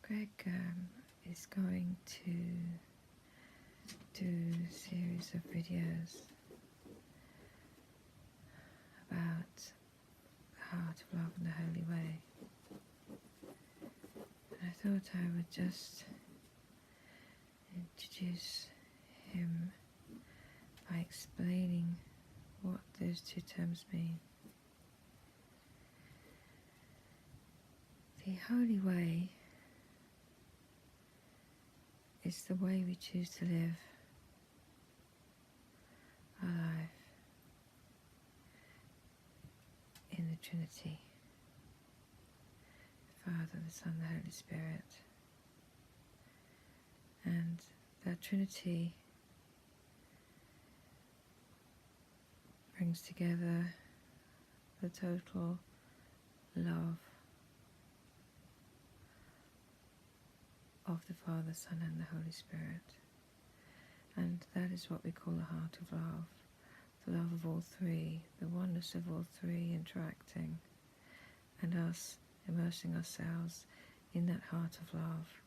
Greg is going to do a series of videos about the heart of love and the holy way. And I thought I would just introduce him by explaining what those two terms mean. The holy way is the way we choose to live our life in the Trinity, the Father, the Son, the Holy Spirit. And that Trinity brings together the total love of the Father, Son and the Holy Spirit. And that is what we call the heart of love, the love of all three, the oneness of all three interacting, and us immersing ourselves in that heart of love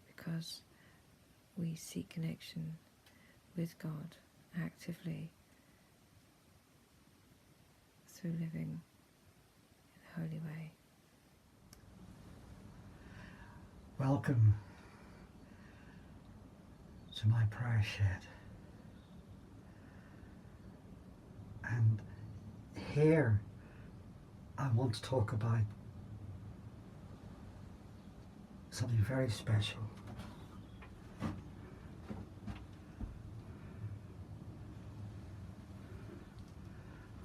because we seek connection with God actively through living in a holy way. Welcome to my prayer shed. And here I want to talk about something very special.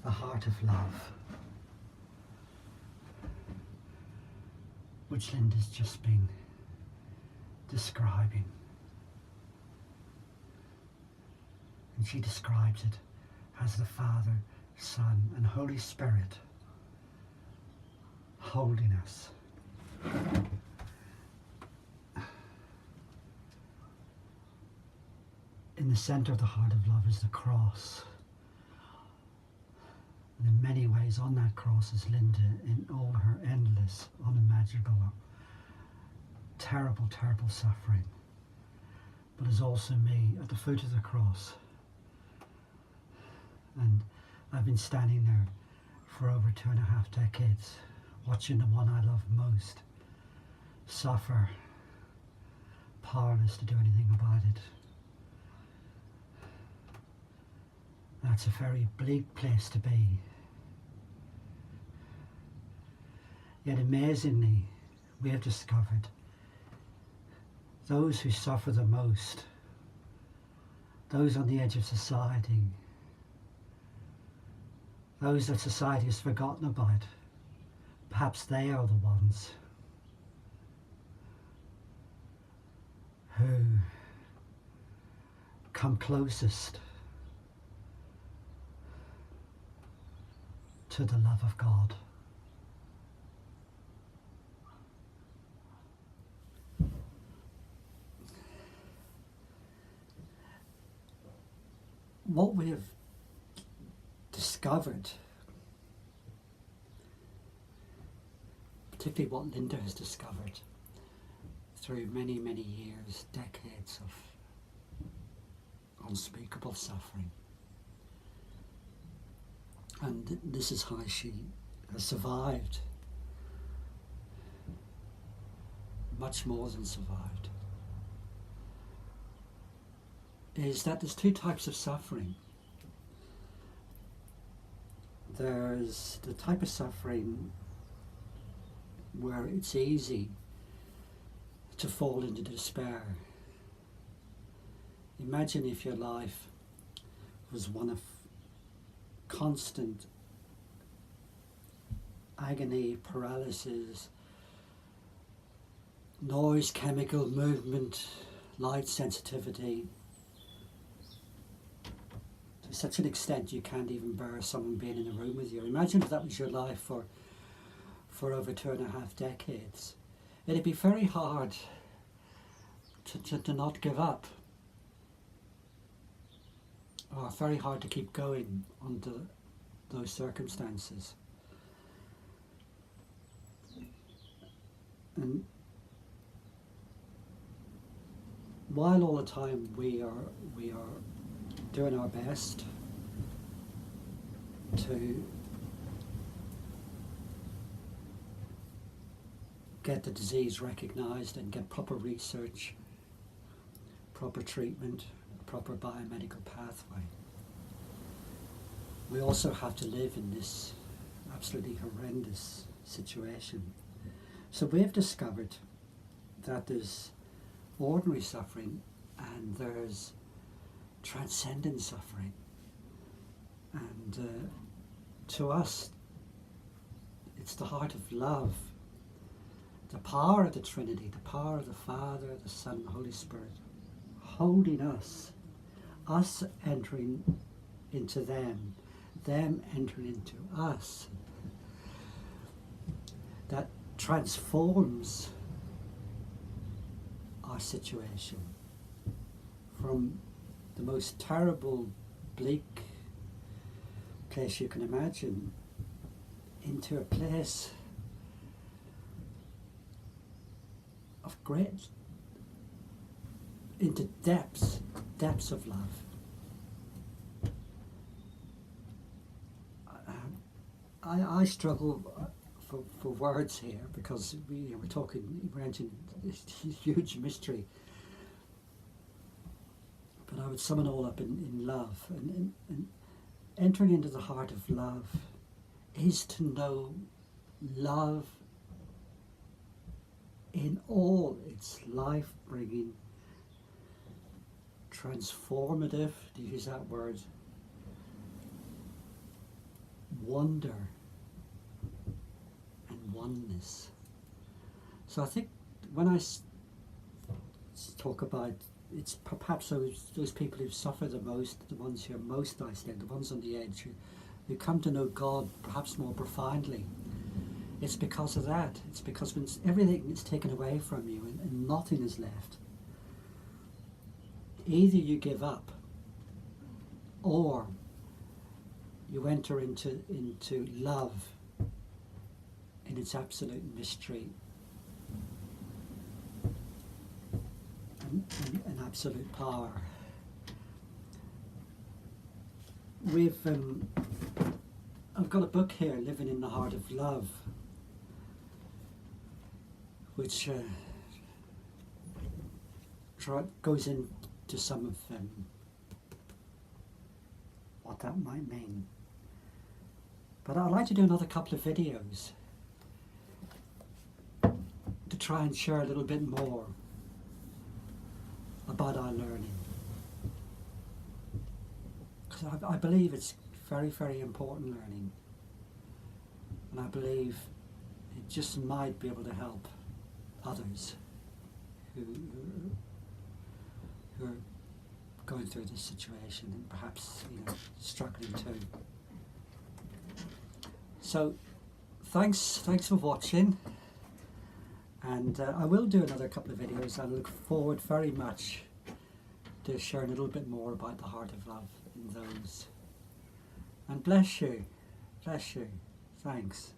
The heart of love, which Linda's just been describing. And she describes it as the Father, Son and Holy Spirit holding us. In the center of the heart of love is the cross. And in many ways on that cross is Linda in all her endless, unimaginable, terrible, terrible suffering. But is also me at the foot of the cross. And I've been standing there for over 2.5 decades, watching the one I love most suffer, powerless to do anything about it. That's a very bleak place to be. Yet amazingly, we have discovered those who suffer the most, those on the edge of society, those that society has forgotten about, perhaps they are the ones who come closest to the love of God. What we have discovered, particularly what Linda has discovered through many, many years, decades of unspeakable suffering, and this is how she has survived, much more than survived, is that there's two types of suffering. There's the type of suffering where it's easy to fall into despair. Imagine if your life was one of constant agony, paralysis, noise, chemical, movement, light sensitivity, to such an extent you can't even bear someone being in a room with you. Imagine if that was your life for over 2.5 decades. It'd be very hard to not give up, or very hard to keep going under those circumstances. And while all the time we are doing our best to get the disease recognised and get proper research, proper treatment, proper biomedical pathway, we also have to live in this absolutely horrendous situation. So we've discovered that there's ordinary suffering and there's transcendent suffering. And to us, it's the heart of love, the power of the Trinity, the power of the Father, the Son, and the Holy Spirit, holding us entering into them entering into us, that transforms our situation from the most terrible, bleak place you can imagine into a place of great, into depths of love. I struggle for words here because we're entering this huge mystery. But I would sum it all up in love. And entering into the heart of love is to know love in all its life-bringing, transformative, to use that word, wonder and oneness. So I think when I talk about, it's perhaps those people who suffer the most, the ones who are most isolated, the ones on the edge, who come to know God perhaps more profoundly. It's because of that. It's because when everything is taken away from you and nothing is left, either you give up or you enter into love in its absolute mystery and absolute power. I've got a book here, Living in the Heart of Love, which goes into some of what that might mean. But I'd like to do another couple of videos to try and share a little bit more about our learning. Because I believe it's very, very important learning. And I believe it just might be able to help others who are going through this situation and perhaps struggling too. So thanks for watching, and I will do another couple of videos. I look forward very much to sharing a little bit more about the heart of love in those. And bless you, thanks.